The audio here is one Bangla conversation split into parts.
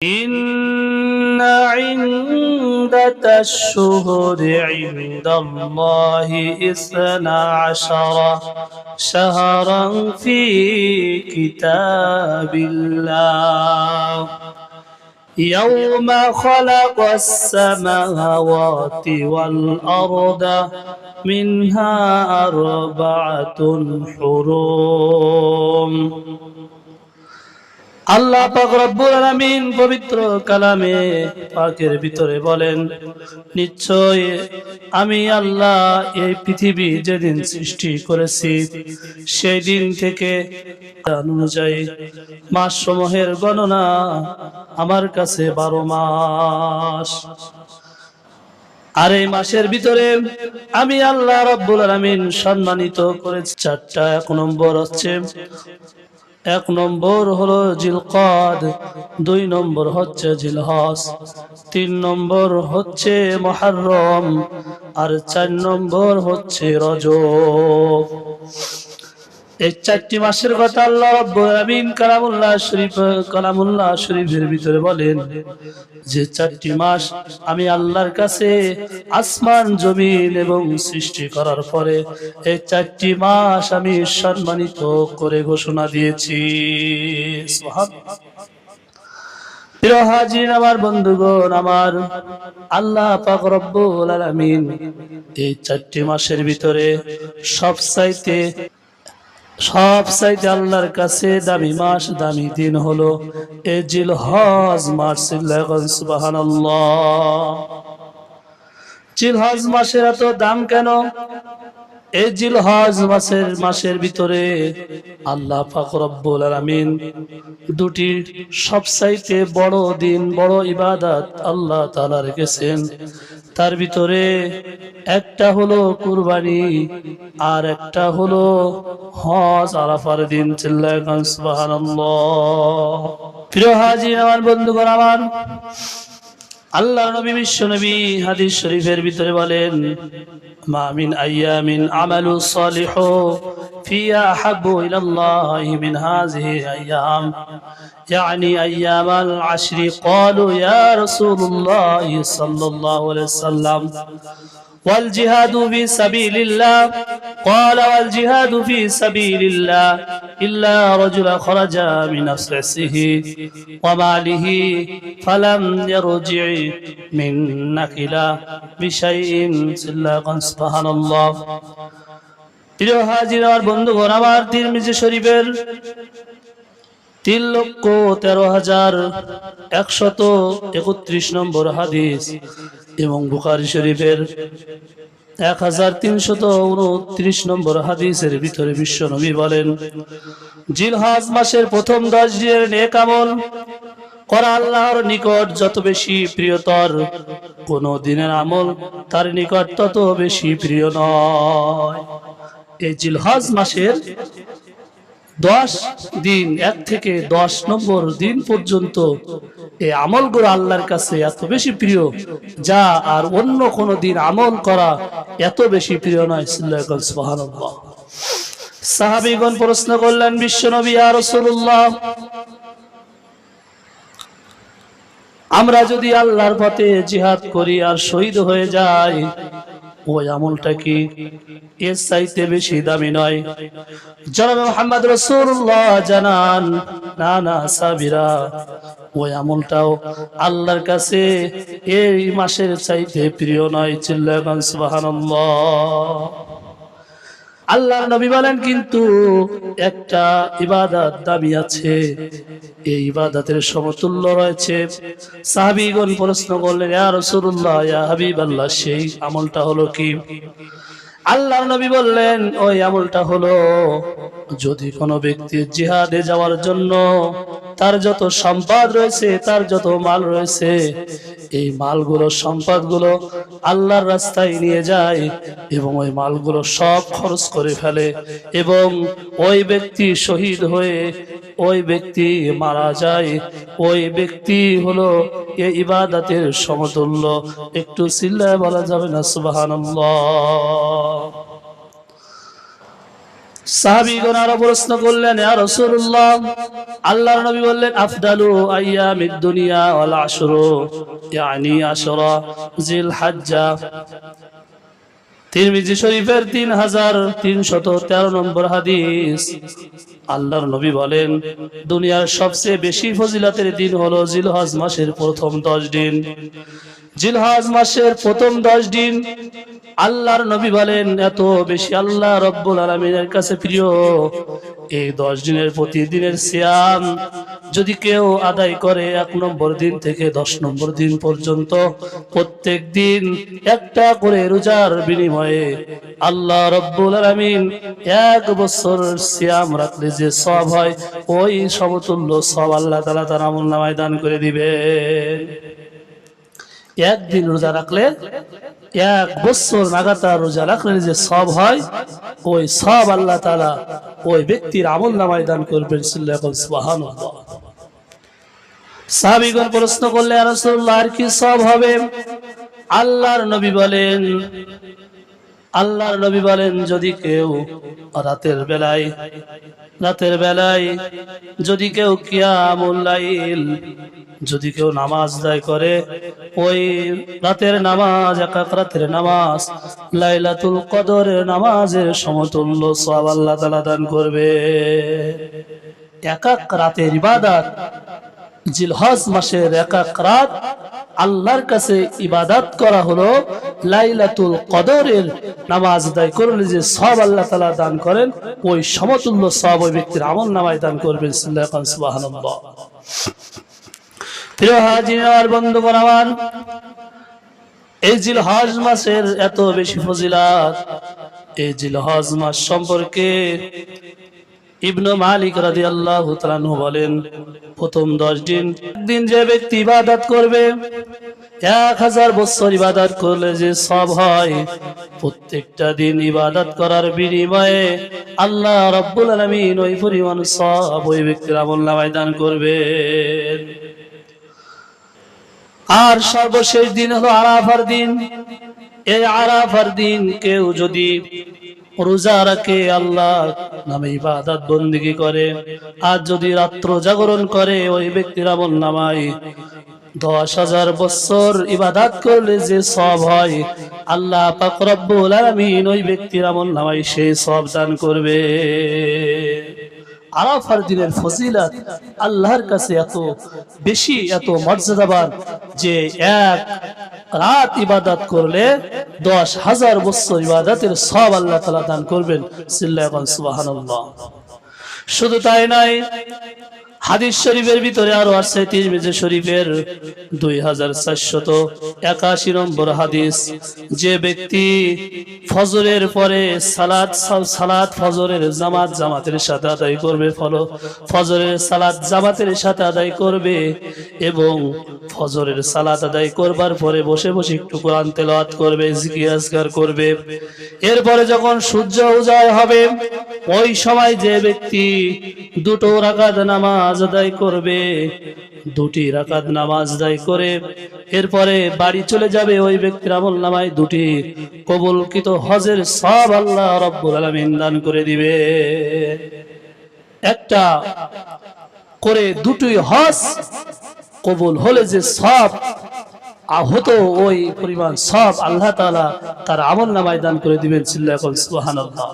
إن عدة الشهور عند الله 12 شهرا في كتاب الله يوم خلق السماوات والأرض منها 4 حرم আল্লাহ পাক রব্বুল আলামিন পবিত্র কালামে পাকের ভিতরে বলেন, নিশ্চয় আমি আল্লাহ এই পৃথিবী যেদিন সৃষ্টি করেছি সেই দিন থেকে অনুযায়ী মাস সমূহের গণনা আমার কাছে 12 মাস। আর এই মাসের ভিতরে আমি আল্লাহ রব্বুল আলামিন সম্মানিত করেছি 4টা। 1 নম্বর হচ্ছে 1 নম্বর হলো জিলকাদ, 2 নম্বর হচ্ছে জিলহজ, 3 নম্বর হচ্ছে মুহররম, আর 4 নম্বর হচ্ছে রজব। এই 4টি মাসের কথা আল্লাহ রাব্বুল আলামিন কালামুল্লাহ শরীফের ভিতরে বলেন যে 4টি মাস আমি আল্লাহর কাছে আসমান জমিন এবং সৃষ্টি করার পরে এই 4টি মাস আমি সম্মানিত করে ঘোষণা দিয়েছি। সুবহানাল্লাহ। প্রিয় হাজির, আমার বন্ধুগণ, আমার আল্লাহ পাক রব্বুল আলামিন এই 4টি মাসের ভিতরে সবচাইতে আল্লাহর কাছে দামি মাস, দামি দিন হলো এই জিলহজ মাস। সুবহানাল্লাহ। জিলহজ মাসের এত দাম কেন? এই জিলহজ মাসের ভিতরে আল্লাহ পাক রব্বুল আলামিন 2টি সবচাইতে বড় দিন, বড় ইবাদত আল্লাহ তাআলা রেখেছেন। তার ভিতরে একটা হলো কুরবানি আর একটা হলো হজ, আরাফার দিন। চিল্লায় সুবহানাল্লাহ। প্রিয় হাজী, আমার বন্ধুগণ, আমার আল্লাহ নবী বিশ্ব নবী হাদিস শরীফের ভিতরে বলেন, মা মিন আইয়ামিন আমালু সালিহু ফিহা আহাব্বু ইলাল্লাহি মিন হাযিহি আইয়াম, يعني أيام العشر. قالوا يا رسول الله صلى الله عليه وسلم والجهاد في سبيل الله. قال والجهاد في سبيل الله إلا رجل خرج من نفسه وماله فلم يرجع من نكلا بشيء. سبحان الله. প্রিয় হাজির, আমার বন্ধুগণ, আমার তিরমিজি শরীফের 3,13,131 নম্বর হাদিস এবং বুখারী শরীফের 1,329 নম্বর হাদিসের ভিতরে বিশ্ব নবী বলেন, জিলহজ মাসের প্রথম 10 দিনের নেক আমল করা আল্লাহর নিকট যত বেশি প্রিয়তর, কোন দিনের আমল তার নিকট তত বেশি প্রিয় নয়। এই জিলহজ মাসের 10 দিন, 1 থেকে 10 নম্বর দিন পর্যন্ত এই আমলগুলো আল্লাহর কাছে এত বেশি প্রিয় যা আর অন্য কোন দিন আমল করা এত বেশি প্রিয় নয়। সুবহানাল্লাহ। সাহাবীগণ প্রশ্ন করলেন, বিশ্বনবী ইয়া রাসূলুল্লাহ, আমরা যদি আল্লাহর পথে জিহাদ করি আর শহীদ হয়ে যাই, ওই আমলটা কি এর চাইতে বেশি দামি নয়? জনাব মুহাম্মদ রাসূলুল্লাহ জানান, না না সাবিরা, ওই আমলটাও আল্লাহর কাছে এই মাসের চাইতে প্রিয় নয়। চিল্লায় সুবহানাল্লাহ। আল্লাহর নবী বলেন, কিন্তু একটা ইবাদত দামি আছে, এই ইবাদতের সমতুল্য রয়েছে। সাহাবীগণ প্রশ্ন করলেন, ইয়া রাসূলুল্লাহ, ইয়া হাবিবাল্লাহ, সেই আমলটা হলো কি? আল্লাহর নবী বললেন, ওই আমলটা হলো, যদি কোনো ব্যক্তি জিহাদে যাওয়ার জন্য তার যত সম্পদ রয়েছে, তার যত মাল রয়েছে, এই মালগুলো, সম্পদগুলো আল্লাহর রাস্তায় নিয়ে যায় এবং ওই মালগুলো সব খরচ করে ফেলে এবং ওই ব্যক্তি শহীদ হয়ে ওই ব্যক্তি মারা যায়, ওই ব্যক্তি হলো এই ইবাদতের সমতুল্য। একটু চিল্লায় বলা যাবে না সুবহানাল্লাহ? সাহাবীগণ আরো প্রশ্ন করলেন, ইয়া রাসূলুল্লাহ, আল্লাহর নবী বললেন, আফদালু আইয়ামিদ দুনিয়া ওয়াল আশরু, ইয়ানি আশরা জিলহজ্জা। তিরমিজি শরীফের 3313 নম্বর হাদিস। আল্লাহর নবী বলেন, দুনিয়ার সবচেয়ে বেশি ফজিলতের দিন হলো জিলহজ মাসের প্রথম 10 দিন। জিলহজ মাসের প্রথম 10 দিন আল্লাহর নবী বলেন এত বেশি আল্লাহ রব্বুল আলামিনের কাছে প্রিয়। এই 10 দিনের প্রতিদিনের সিয়াম যদি কেউ আদায় করে 1 নম্বর দিন থেকে 10 নম্বর দিন পর্যন্ত প্রত্যেক দিন একটা করে রোজার বিনিময়ে আল্লাহ রব্বুল আলামিন 1 বছর সিয়াম রাখলে যে সওয়াব হয় ওই সমতুল্য সওয়াব আল্লাহ তাআলা তার আমলনামায় দান করে দিবেন। একদিন রোজা রাখলে 1 বছর লাগাতার রোজা রাখলে যে সওয়াব হয় ওই সওয়াব আল্লাহ তাআলা ওই ব্যক্তির আমলনামায় দান করবেন। সুবহানাল্লাহ। সাহাবীগণ প্রশ্ন করলে, ইয়া রাসূলুল্লাহ, আর কি সওয়াব হবে? আল্লাহর নবী বলেন যদি কেউ রাতের বেলায় যদি কেউ কিয়ামুল লাইল যদি কেউ নামাজ আদায় করে, ওই রাতের নামাজ একাক রাতের নামাজ লাইলাতুল কদরের নামাজের সমতুল্য সওয়াব আল্লাহ তাআলা দান করবে। একাক রাতের ইবাদত, জিলহজ মাসের একাক রাত আল্লাহর কাছে ইবাদত করা হলো লাইলাতুল কদরের নামাজ আদায় করলে যে সওয়াব আল্লাহ তাআলা দান করেন ওই সমতুল্য সওয়াব ওই ব্যক্তির আমলনামায় দান করবেন। সুবহানাল্লাহ। প্রিয় হাজির আর বন্ধুগণ আমার, এই জিলহজ মাসের এত বেশি ফজিলত, এই জিলহজ মাস সম্পর্কে ইবনে মালিক রাদিয়াল্লাহু তাআলা আনহু বলেন, প্রথম 10 দিন যে ব্যক্তি ইবাদত করবে 1000 বছর ইবাদত করলে যে সওয়াব হয়, প্রত্যেকটা দিন ইবাদত করার বিনিময়ে আল্লাহ রাব্বুল আলামিন ওই পরিমাণ সওয়াব ওই ব্যক্তির আমলনামায় দান করবেন। আর সর্বশেষ দিন হলো আরাফার দিন। এই আরাফার দিন কেউ যদি রোজা রাখে, আল্লাহ নামে ইবাদত বন্দেগী করে, আর যদি রাত্র জাগরণ করে, ওই ব্যক্তির আমলনামায় 10,000 বছর ইবাদত করলে যে সওয়াব হয় আল্লাহ পাক রব্বুল আলামিন ওই ব্যক্তির আমলনামায় সেই সওয়াব দান করবে। আরাফার দিনের ফজিলত আল্লাহর কাছে এত বেশি, এত মর্যাদাবান যে 1 রাত ইবাদত করলে 10,000 বছর ইবাদতের সওয়াব আল্লাহ তাআলা দান করবেন। সুবহানাল্লাহ। শুধু তাই নয়, হাদিস শরীফের ভিতরে আরো আছে, তিরমিজি শরীফের 2481 নম্বর হাদিস, যে ব্যক্তি ফজরের পরে সালাত ফজরের জামাতের সাথে আদায় করবে, ফজরের সালাত জামাতের সাথে আদায় করবে এবং ফজরের সালাত আদায় করবার পরে বসে বসে একটু কোরআন তেলাওয়াত করবে, জিকির আজকার করবে, এরপরে যখন সূর্য উদয় হবে ওই সময় যে ব্যক্তি 2 রাকাত নামাজ আদায় করবে, 2টি রাকাত নামাজ আদায় করে এরপরে বাড়ি চলে যাবে, ওই ব্যক্তির আমলনামায় 2টি কবুলকৃত হজের সওয়াব আল্লাহ রাব্বুল আলামিন দান করে দিবে। একটা করে 2টি হজ কবুল হলে যে সওয়াব হতো ওই পরিমাণ সওয়াব আল্লাহ তাআলা তার আমলনামায় দান করে দিবেন। সুবহানাল্লাহ।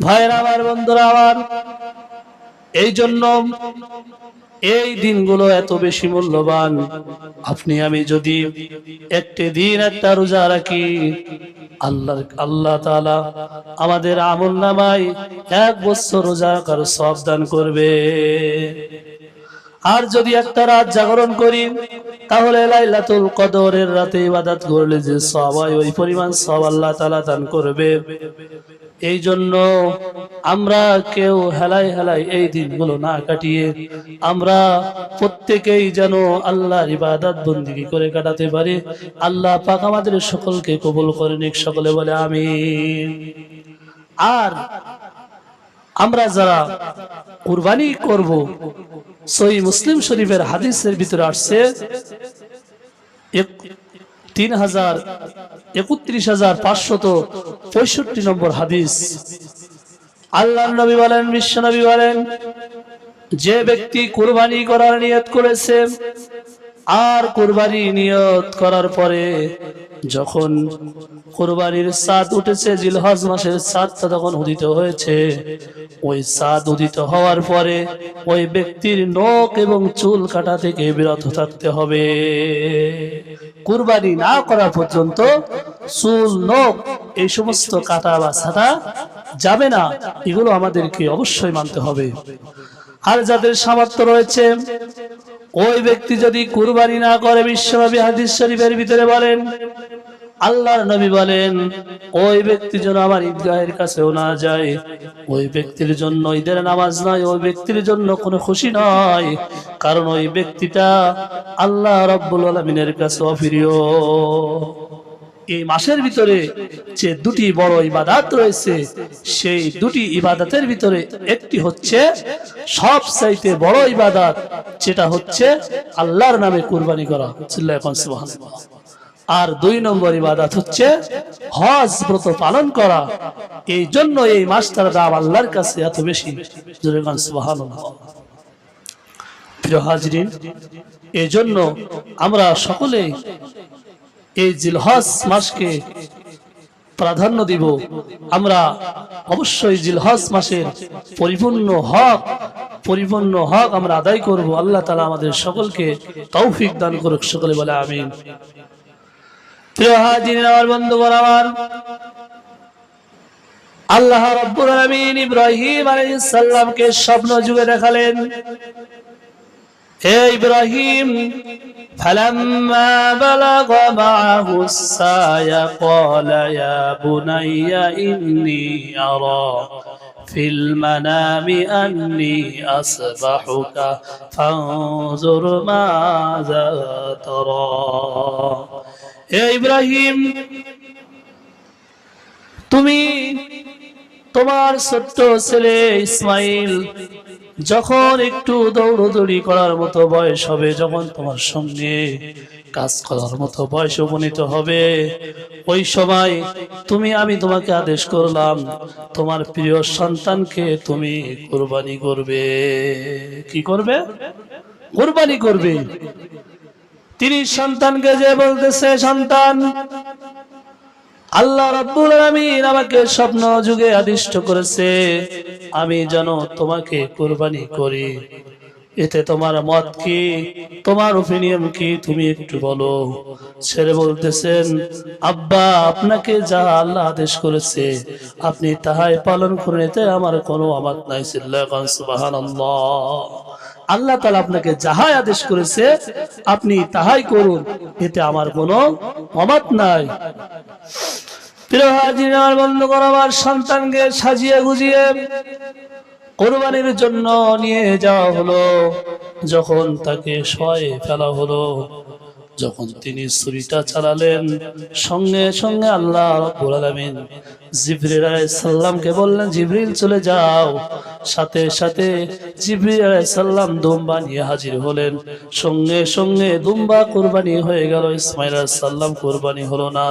ভাইরা আমার, বন্ধুরা আমার, এই জন্য এই দিনগুলো এত বেশি মূল্যবান। আপনি আমি যদি একটি দিন একটা রোজা রাখি, আল্লাহ তাআলা আমাদের আমলনামায় 1 বছর রোজা রাখার সওয়াব দান করবে। আর যদি একটা রাত জাগরণ করি তাহলে লাইলাতুল কদরের রাতে ইবাদত করলে যে সওয়াব হয় ওই পরিমাণ সওয়াব আল্লাহ তাআলা দান করবে। এই জন্য আমরা কেউ হেলায় এই দিনগুলো না কাটিয়ে আমরা প্রত্যেকেই যেন আল্লাহর ইবাদত বন্দেগী করে কাটাতে পারি। আল্লাহ পাক আমাদের সকলকে কবুল করে নিক, সকলে বলে আমিন। আর আমরা যারা কুরবানি করব, সহিহ মুসলিম শরীফের হাদিসের ভিতরে আসছে 31,565 নম্বর হাদিস, আল্লাহর নবী বলেন, বিশ্ব নবী বলেন, যে ব্যক্তি কুরবানি করার নিয়ত করেছে আর কুরবানি নিয়ত করার পরে যখন কুরবানির চাঁদ উঠেছে, জিলহজ মাসের চাঁদটা তখন উদিত হয়েছে, ওই চাঁদ উদিত হওয়ার পরে ওই ব্যক্তির নখ এবং চুল কাটা থেকে বিরত থাকতে হবে। কুরবানি না করা পর্যন্ত চুল, নখ এই সমস্ত কাটা বা ছাটা যাবে না। এগুলো আমাদেরকে অবশ্যই মানতে হবে। আর যাদের সামর্থ্য রয়েছে ওই ব্যক্তি যদি কুরবানি না করে, বিশ্বনবী হাদিস শরীফের ভিতরে বলেন, আল্লাহর নবী বলেন, ওই ব্যক্তি যেন আমার ঈদগাহের কাছেও না যায়। ওই ব্যক্তির জন্য ঈদের নামাজ নয়, ওই ব্যক্তির জন্য কোনো খুশি নয়, কারণ ওই ব্যক্তিটা আল্লাহ রাব্বুল আলামিনের কাছে অপ্রিয়। এই মাসের ভিতরে যে দুটি বড় ইবাদত রয়েছে, সেই দুটি ইবাদতের ভিতরে একটি হচ্ছে সবচাইতে বড় ইবাদত, যেটা হচ্ছে আল্লাহর নামে কুরবানি করা। সুবহানাল্লাহ। আর 2 নম্বর ইবাদত হচ্ছে হজ ব্রত পালন করা। এই জন্য এই মাসটার দাম আল্লাহর কাছে এত বেশি। সুবহানাল্লাহ। প্রিয় হাজরিন, এই জন্য আমরা সকলে এই জিলহজ মাসকে প্রাধান্য দিব। আমরা অবশ্যই জিলহজ মাসের পরিপূর্ণ হক আমরা আদায় করব। আল্লাহ তাআলা আমাদের সকলকে তৌফিক দান করুক। সকলে বলে আমিন। প্রিয় হাজিরিন, আমার বন্ধুগণ, আমার আল্লাহ রাব্বুল আলামিন ইব্রাহিম আলাইহিস সালামকে স্বপ্ন যুগে দেখালেন, হে ইব্রাহিম, ফালাম্মা বালাগা মাআহু সায়া ক্বালা ইয়া বুনাইয়া ইন্নী আরা ফিল মানামি আন্নী আসবাহুকা ফানজুর মাযা তারা। হে ইব্রাহিম, তুমি তোমার ছোট্ট ছেলে ইসমাইল যখন একটু দৌড়দৌড়ি করার মতো বয়স হবে, যখন তোমার সঙ্গে কাজ করার মতো বয়স উপনীত হবে, ওই সময় আমি তোমাকে আদেশ করলাম তোমার প্রিয় সন্তানকে তুমি কুরবানি করবে। কি করবে? কুরবানি করবে। তিনি সন্তানকে যে বলতেছে, সন্তান, আল্লাহ রাব্বুল আলামিন আমাকে স্বপ্ন যুগে আদিষ্ট করেছে আমি যেন তোমাকে কুরবানি করি। এতে তোমার মত কি, তোমার ওপিনিয়ন কি, তুমি একটু বলো। ছেলে বলতেছেন, আব্বা, আপনাকে যা আল্লাহ আদেশ করেছে আপনি তাহাই পালন করুন, এতে আমার কোনো আমত নাই। সুবহানাল্লাহ। আল্লাহ তাআলা আপনাকে যাহাই আদেশ করেছে আপনি তাহাই করুন, এতে আমার কোনো আমত নাই। প্রিয় হাজিরিন, আমার বন্ধুগণ, আমার সন্তানকে সাজিয়ে গুজিয়ে কুরবানির জন্য নিয়ে যাওয়া হলো। যখন তাকে শয়ে ফেলা হলো, যখন তিনি ছুরিটা চালালেন, সঙ্গে সঙ্গে আল্লাহ রাব্বুল আলামিন জিবরিল আলাইহিস সালামকে বললেন, জিবরিল চলে যাও। সাথে সাথে জিবরিল আলাইহিস সালাম দুম্বা নিয়ে হাজির হলেন। সঙ্গে সঙ্গে দুম্বা কুরবানি হয়ে গেল। ইসমাঈল আলাইহিস সালাম কুরবানি হলো না।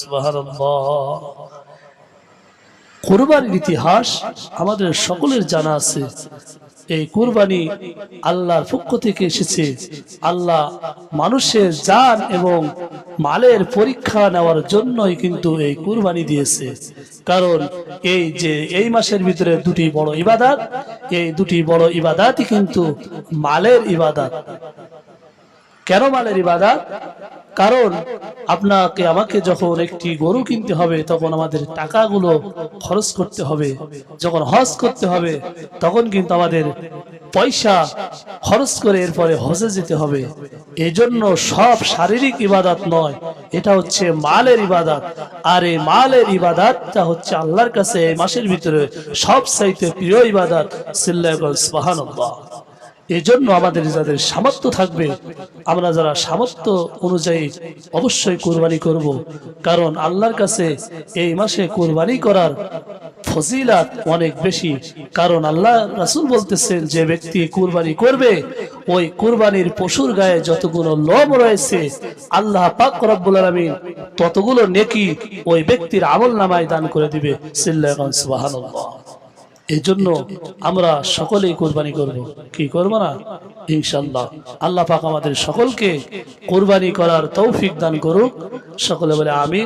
সুবহানাল্লাহ। কুরবানির ইতিহাস আমাদের সকলের জানা আছে। এই কুরবানি আল্লাহর পক্ষ থেকে এসেছে। আল্লাহ মানুষের জান এবং মালের পরীক্ষা নেওয়ার জন্যই কিন্তু এই কুরবানি দিয়েছে। কারণ এই মাসের ভিতরে দুটি বড় ইবাদত, এই দুটি বড় ইবাদতই কিন্তু মালের ইবাদত। কেন মালের ইবাদত? কারণ আপনাকে আমাকে যখন একটি গরু কিনতে হবে তখন আমাদের টাকাগুলো খরচ করতে হবে। যখন হজ করতে হবে তখন কিন্তু আমাদের পয়সা খরচ করে এরপরে হজে যেতে হবে। এই জন্য সব শারীরিক ইবাদত নয়, এটা হচ্ছে মালের ইবাদত। আর এই মালের ইবাদতটা হচ্ছে আল্লাহর কাছে এই মাসের ভিতরে সবচাইতে প্রিয় ইবাদত। সুবহানাল্লাহ। এই জন্য আমাদের যাদের সামর্থ্য থাকবে, আমরা যারা সামর্থ্য অনুযায়ী অবশ্যই কুরবানি করব। কারণ আল্লাহর কাছে এই মাসে কুরবানি করার ফজিলত অনেক বেশি। কারণ আল্লাহ রাসূল বলতেছেন, যে ব্যক্তি কুরবানি করবে ওই কুরবানির পশুর গায়ে যতগুলো লোম রয়েছে আল্লাহ পাক রব্বুল আলামিন ততগুলো নেকি ওই ব্যক্তির আমলনামায় দান করে দিবে। সুবহানাল্লাহ। এই জন্য আমরা সকলেই কোরবানি করব, কি করব না ইনশাআল্লাহ। আল্লাহ পাক আমাদের সকলকে কোরবানি করার তৌফিক দান করুক। সকলে বলে আমিন।